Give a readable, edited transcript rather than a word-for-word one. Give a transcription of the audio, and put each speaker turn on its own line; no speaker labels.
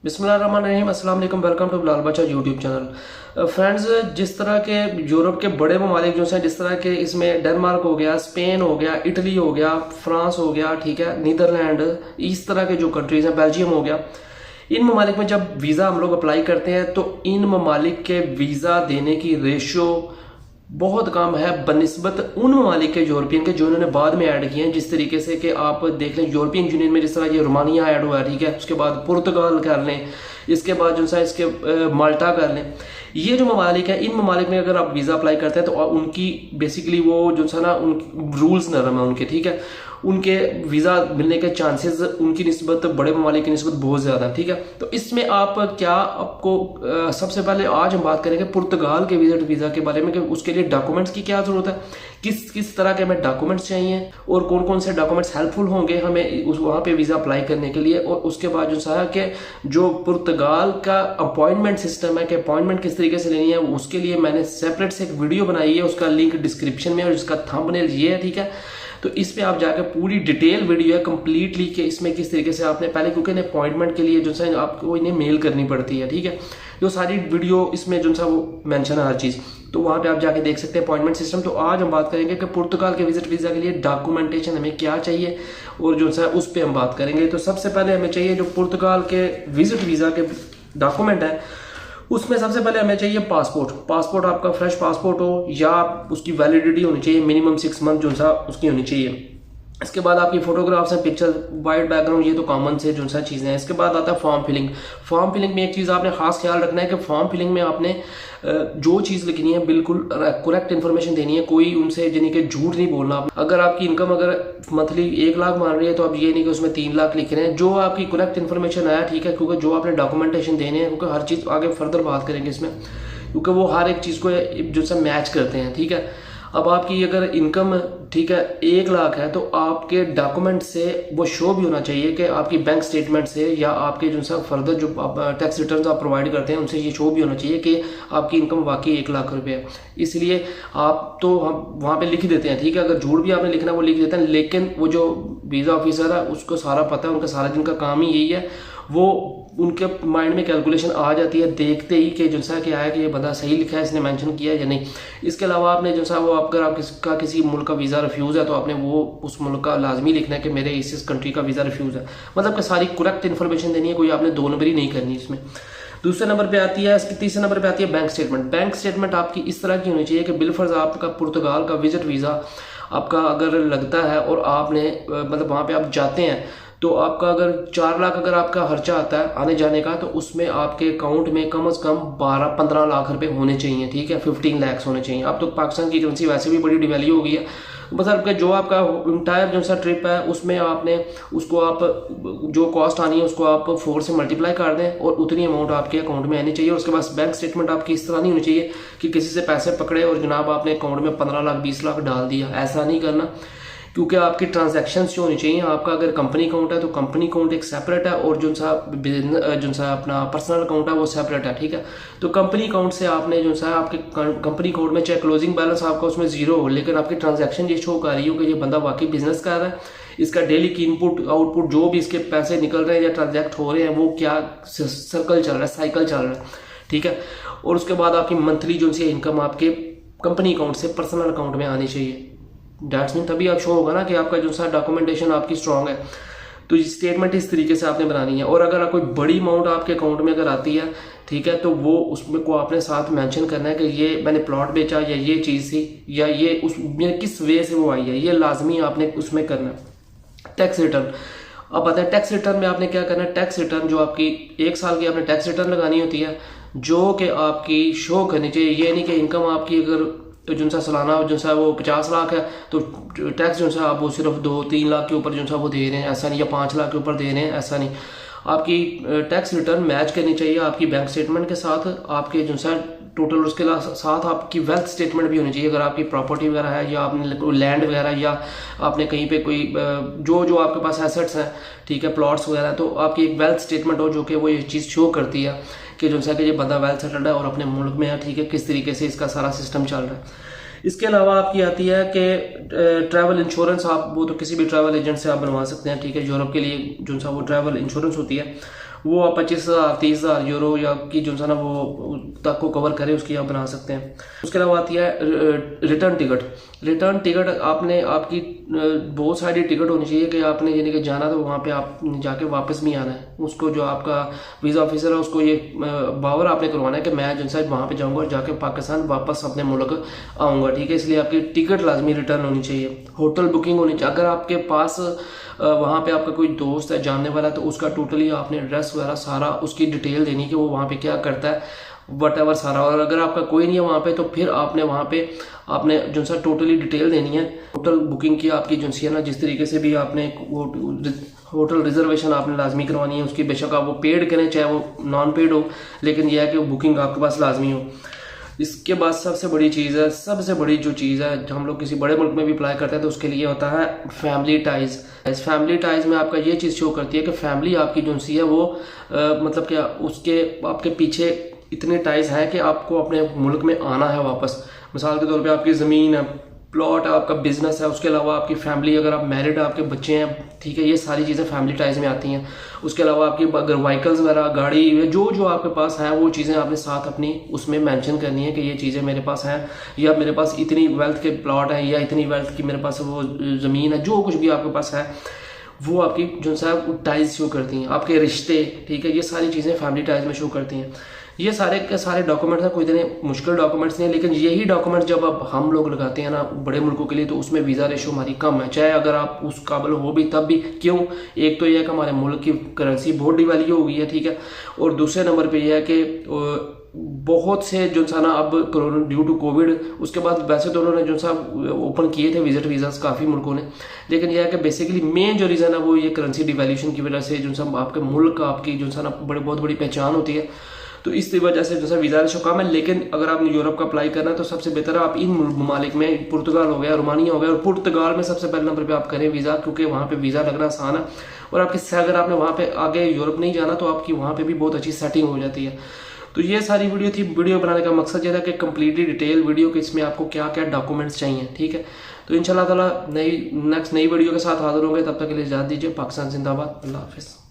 बिस्मिल्लाहिर्रहमानिर्रहीम, अस्सलाम वालेकुम, वेलकम टू बिलाल बचा यूट्यूब चैनल। फ्रेंड्स, जिस तरह के यूरोप के बड़े ममालिक जो हैं, जिस तरह के इसमें डेनमार्क हो गया, स्पेन हो गया, इटली हो गया, फ्रांस हो गया, ठीक है, नीदरलैंड, इस तरह के जो कंट्रीज़ हैं, बेल्जियम हो गया, इन ममालिक में जब वीज़ा हम लोग अप्लाई करते हैं तो इन ममालिक के वीज़ा देने की रेशियो बहुत कम है बनिस्बत उन ममालिक के यूरोपियन के जो इन्होंने बाद में ऐड किए हैं। जिस तरीके से कि आप देख लें यूरोपियन यूनियन में जिस तरह ये रोमानिया ऐड हुआ है, ठीक है, उसके बाद पुर्तगाल कर लें, इसके बाद जो सा इसके माल्टा कर लें। ये जो ममालिक है, इन ममालिक में अगर आप वीज़ा अप्लाई करते हैं तो उनकी बेसिकली वो जो सा ना उन रूल्स नरम है उनके, ठीक है, उनके वीज़ा मिलने के चांसेस उनकी निस्बत बड़े ममालिक की निस्बत बहुत ज़्यादा है, ठीक है। तो इसमें आप क्या आपको सबसे पहले आज हम बात करेंगे पुर्तगाल के विजिट वीज़ा के बारे में कि उसके लिए डॉक्यूमेंट्स की क्या ज़रूरत है, किस किस तरह के हमें डॉक्यूमेंट्स चाहिए और कौन कौन से डॉक्यूमेंट्स हेल्पफुल होंगे हमें वहाँ पे वीज़ा अप्लाई करने के लिए। और उसके बाद जो सा कि जो पुर्तगाल का अपॉइंटमेंट सिस्टम है कि अपॉइंटमेंट किस तरीके से लेनी है, उसके लिए मैंने सेपरेट से एक वीडियो बनाई है, उसका लिंक डिस्क्रिप्शन में और इसका थंबनेल ये है, ठीक है। तो इस पे आप जाकर पूरी डिटेल वीडियो है कंप्लीटली कि इसमें किस तरीके से आपने पहले, क्योंकि अपॉइंटमेंट के लिए जो सा आपको इन्हें मेल करनी पड़ती है, ठीक है, जो सारी वीडियो इसमें जो सा वो मेंशन है हर चीज़, तो वहाँ पे आप जाके देख सकते हैं अपॉइंटमेंट सिस्टम। तो आज हम बात करेंगे कि पुर्तगाल के विजिट वीज़ा के लिए डॉक्यूमेंटेशन हमें क्या चाहिए और जो सा उस पर हम बात करेंगे। तो सबसे पहले हमें चाहिए जो पुर्तगाल के विजिट वीज़ा के डॉक्यूमेंट है, उसमें सबसे पहले हमें चाहिए पासपोर्ट आपका फ्रेश पासपोर्ट हो या उसकी वैलिडिटी होनी चाहिए मिनिमम 6 मंथ जो सा उसकी होनी चाहिए। इसके बाद आपकी फोटोग्राफ्स हैं, पिक्चर, वाइट बैकग्राउंड, ये तो कॉमन से जो सा चीज़ें हैं। इसके बाद आता है फॉर्म फिलिंग में एक चीज़ आपने खास ख्याल रखना है कि फॉर्म फिलिंग में आपने जो चीज़ लिखनी है बिल्कुल करेक्ट इन्फॉर्मेशन देनी है, कोई उनसे यानी कि झूठ नहीं बोलना। अगर आपकी इनकम अगर मंथली 1 लाख मान रही है तो आप ये नहीं कि उसमें 3 लाख लिख रहे हैं, जो आपकी करेक्ट इन्फॉर्मेशन आया, ठीक है, क्योंकि जो आपने डॉक्यूमेंटेशन देने हैं, क्योंकि हर चीज़ आगे फर्दर बात करेंगे इसमें, क्योंकि वो हर एक चीज़ को जो सा मैच करते हैं, ठीक है। अब आपकी अगर इनकम, ठीक है, 1 लाख है तो आपके डॉक्यूमेंट से वो शो भी होना चाहिए कि आपकी बैंक स्टेटमेंट से या आपके जो सा फर्दर जो टैक्स रिटर्न आप प्रोवाइड करते हैं उनसे ये शो भी होना चाहिए कि आपकी इनकम वाकई 1 लाख रुपए है। इसलिए आप तो हम वहाँ पे लिख देते हैं, ठीक है, अगर झूठ भी आपने लिखना वो लिख देते हैं, लेकिन वो जो वीज़ा ऑफिसर है उसको सारा पता है, उनका सारा दिन का काम ही यही है, वो उनके माइंड में कैलकुलेशन आ जाती है देखते ही कि जैसा कि आया कि ये बंदा सही लिखा है, इसने मेंशन किया है या नहीं। इसके अलावा आपने जैसा वो अगर आपका किसी मुल्क का वीज़ा रिफ्यूज़ है तो आपने वो उस मुल्क का लाजमी लिखना है कि मेरे इस कंट्री का वीज़ा रिफ्यूज़ है, मतलब कि सारी करेक्ट इन्फॉर्मेशन देनी है, कोई आपने 2 नंबरी नहीं करनी इसमें। दूसरे नंबर पे आती है, इसकी तीसरे नंबर पे आती है बैंक स्टेटमेंट। बैंक स्टेटमेंट आपकी इस तरह की होनी चाहिए कि बिलफर्ज आपका पुर्तगाल का विजिट वीज़ा आपका अगर लगता है और आपने मतलब वहाँ पे आप जाते हैं तो आपका अगर 4 लाख अगर आपका खर्चा आता है आने जाने का, तो उसमें आपके अकाउंट में कम से कम 12-15 लाख रुपए होने चाहिए, ठीक है, 15 लाख होने चाहिए। अब तो पाकिस्तान की करेंसी वैसे भी बड़ी डिवैल्यू हो गई है, मतलब जो आपका इंटायर जो सा ट्रिप है उसमें आपने उसको आप जो कॉस्ट आनी है उसको आप 4 से मल्टीप्लाई कर दें और उतनी अमाउंट आपके अकाउंट में आनी चाहिए। उसके बाद बैंक स्टेटमेंट आपकी इस तरह नहीं होनी चाहिए कि किसी से पैसे पकड़े और जनाब आपने अकाउंट में 15 लाख 20 लाख डाल दिया, ऐसा नहीं करना, क्योंकि आपकी ट्रांजैक्शंस जो होनी चाहिए, आपका अगर कंपनी अकाउंट है तो कंपनी अकाउंट एक सेपरेट है और जो सा अपना पर्सनल अकाउंट है वो सेपरेट है, ठीक है। तो कंपनी अकाउंट से आपने जो सा आपके कंपनी अकाउंट में चाहे क्लोजिंग बैलेंस आपका उसमें 0 हो, लेकिन आपकी ट्रांजैक्शन ये शो कर रही हो कि ये बंदा वाकई बिजनेस कर रहा है, इसका डेली की इनपुट आउटपुट जो भी इसके पैसे निकल रहे हैं या ट्रांजैक्ट हो रहे हैं वो क्या सर्कल चल रहा है, साइकिल चल रहा है, ठीक है। और उसके बाद आपकी मंथली जो सी इनकम आपके कंपनी अकाउंट से पर्सनल अकाउंट में आनी चाहिए। डैट्स मीन तभी आप शो होगा ना कि आपका जो सा डॉक्यूमेंटेशन आपकी स्ट्रांग है। तो ये स्टेटमेंट इस तरीके से आपने बनानी है। और अगर कोई बड़ी अमाउंट आपके अकाउंट में अगर आती है, ठीक है, तो वो उसमें को आपने साथ मेंशन करना है कि ये मैंने प्लॉट बेचा या ये चीज़ थी या ये उस किस वे से वो आई है, ये लाजमी आपने उसमें करना है। टैक्स रिटर्न, अब आता है टैक्स रिटर्न में आपने क्या करना है। टैक्स रिटर्न जो आपकी 1 साल की आपने टैक्स रिटर्न लगानी होती है जो कि आपकी शो करनी चाहिए। ये नहीं कि इनकम आपकी अगर तो जो सा सालाना जो सा वो 50 लाख है तो टैक्स जो सा आप वो सिर्फ 2-3 लाख के ऊपर जो सा वो दे रहे हैं, ऐसा नहीं, या 5 लाख के ऊपर दे रहे हैं, ऐसा नहीं। आपकी टैक्स रिटर्न मैच करनी चाहिए आपकी बैंक स्टेटमेंट के साथ, आपके जो सा टोटल उसके साथ आपकी वेल्थ स्टेटमेंट भी होनी चाहिए। अगर आपकी प्रॉपर्टी वगैरह है या आपने लैंड वगैरह या आपने कहीं पे कोई जो आपके पास एसेट्स हैं, ठीक है, प्लॉट्स वगैरह, तो आपकी एक वेल्थ स्टेटमेंट हो जो कि वो ये चीज़ शो करती है कि जो सा कि ये बंदा वेल सेटल्ड है और अपने मुल्क में है, ठीक है, किस तरीके से इसका सारा सिस्टम चल रहा है। इसके अलावा आपकी आती है कि ट्रैवल इंश्योरेंस, आप वो तो किसी भी ट्रैवल एजेंट से आप बनवा सकते हैं, ठीक है। यूरोप के लिए जो सा वो ट्रैवल इंश्योरेंस होती है वो आप 25,000 30,000 यूरो या की जो है ना वो तक को कवर करे उसकी आप बना सकते हैं। उसके अलावा आती है रिटर्न टिकट। रिटर्न टिकट आपने आपकी बहुत सारी टिकट होनी चाहिए कि आपने यानी कि जाना तो वहाँ पे आप जाके वापस भी आना है। उसको जो आपका वीज़ा ऑफिसर है उसको ये बावर आपने करवाना है कि मैं जो है वहाँ पे जाऊँगा और जाके पाकिस्तान वापस अपने मुल्क आऊँगा, ठीक है। इसलिए आपकी टिकट लाजमी रिटर्न होनी चाहिए। होटल बुकिंग होनी चाहिए। अगर आपके पास वहाँ पे आपका कोई दोस्त है जानने वाला तो उसका टोटली आपने एड्रेस वगैरह सारा उसकी डिटेल देनी कि वो वहाँ पे क्या करता है वट एवर सारा। और अगर आपका कोई नहीं है वहाँ पे तो फिर आपने वहाँ पे आपने जो सा टोटली डिटेल देनी है। होटल बुकिंग की आपकी जो है ना जिस तरीके से भी आपने वो होटल रिजर्वेशन आपने लाजमी करवानी है उसकी, बेशक आप वो पेड करें चाहे वो नॉन पेड हो, लेकिन यह है कि वो बुकिंग आपके पास लाजमी हो। इसके बाद सबसे बड़ी चीज़ है, सबसे बड़ी जो चीज़ है हम लोग किसी बड़े मुल्क में भी अप्लाई करते हैं तो उसके लिए होता है फैमिली टाइज। इस फैमिली टाइज में आपका ये चीज़ शो करती है कि फैमिली आपकी जो सी है वो मतलब क्या उसके आपके पीछे इतने टाइज हैं कि आपको अपने मुल्क में आना है वापस। मिसाल के तौर पे आपकी ज़मीन है, प्लॉट है, आपका बिजनेस है, उसके अलावा आपकी फैमिली, अगर आप मैरिड है, आपके बच्चे हैं, ठीक है, ये सारी चीज़ें फैमिली टाइज में आती हैं। उसके अलावा आपकी अगर व्हीकल्स वगैरह गाड़ी जो जो आपके पास हैं वो चीज़ें आपने साथ अपनी उसमें मेंशन करनी है कि ये चीज़ें मेरे पास हैं, या मेरे पास इतनी वेल्थ के प्लॉट हैं, या इतनी वेल्थ की मेरे पास वो ज़मीन है, जो कुछ भी आपके पास है वो आपकी जो है टाइज शो करती हैं। आपके रिश्ते, ठीक है, ये सारी चीज़ें फैमिली टाइज में शो करती हैं। ये सारे के सारे डॉक्यूमेंट्स हैं, कोई इतने मुश्किल डॉक्यूमेंट्स नहीं है, लेकिन यही डॉक्यूमेंट जब अब हम लोग लगाते हैं ना बड़े मुल्कों के लिए तो उसमें वीज़ा रेशो हमारी कम है, चाहे अगर आप उस काबिल हो भी तब भी। क्यों? एक तो यह है कि हमारे मुल्क की करेंसी बहुत डिवैल्यू हो गई है, ठीक है, और दूसरे नंबर पर यह है कि बहुत से जो सा ना अब कोरोना ड्यू टू कोविड उसके बाद वैसे तो उन्होंने जो सा ओपन किए थे विजिट वीज़ास काफ़ी मुल्कों ने, लेकिन यह है कि बेसिकली मेन जो रीज़न है वो ये करेंसी डिवैल्यूशन की वजह से जो सा आपके मुल्क आपकी जो सा ना बहुत बड़ी पहचान होती है, तो इस वजह से जो सा वीज़ा रेशो कम है। लेकिन अगर आपने यूरोप का अप्लाई करना है तो सबसे बेहतर है आप इन ममालिक में, पुर्तगाल हो गया, रोमानिया हो गया, और पुर्तगाल में सबसे पहले नंबर पे आप करें वीज़ा, क्योंकि वहाँ पे वीज़ा लगना आसान है। और आपकी अगर आपने वहाँ पे आगे यूरोप नहीं जाना तो आपकी वहाँ पे भी बहुत अच्छी सेटिंग हो जाती है। तो ये सारी वीडियो थी। वीडियो बनाने का मकसद ये था कि कंप्लीटली डिटेल वीडियो कि इसमें आपको क्या क्या डॉक्यूमेंट्स चाहिए, ठीक है। तो इंशाल्लाह ताला नेक्स्ट नई वीडियो के साथ हाजिर होंगे, तब तक के लिए इजाज़त दीजिए। पाकिस्तान जिंदाबाद, अल्लाह हाफिज़।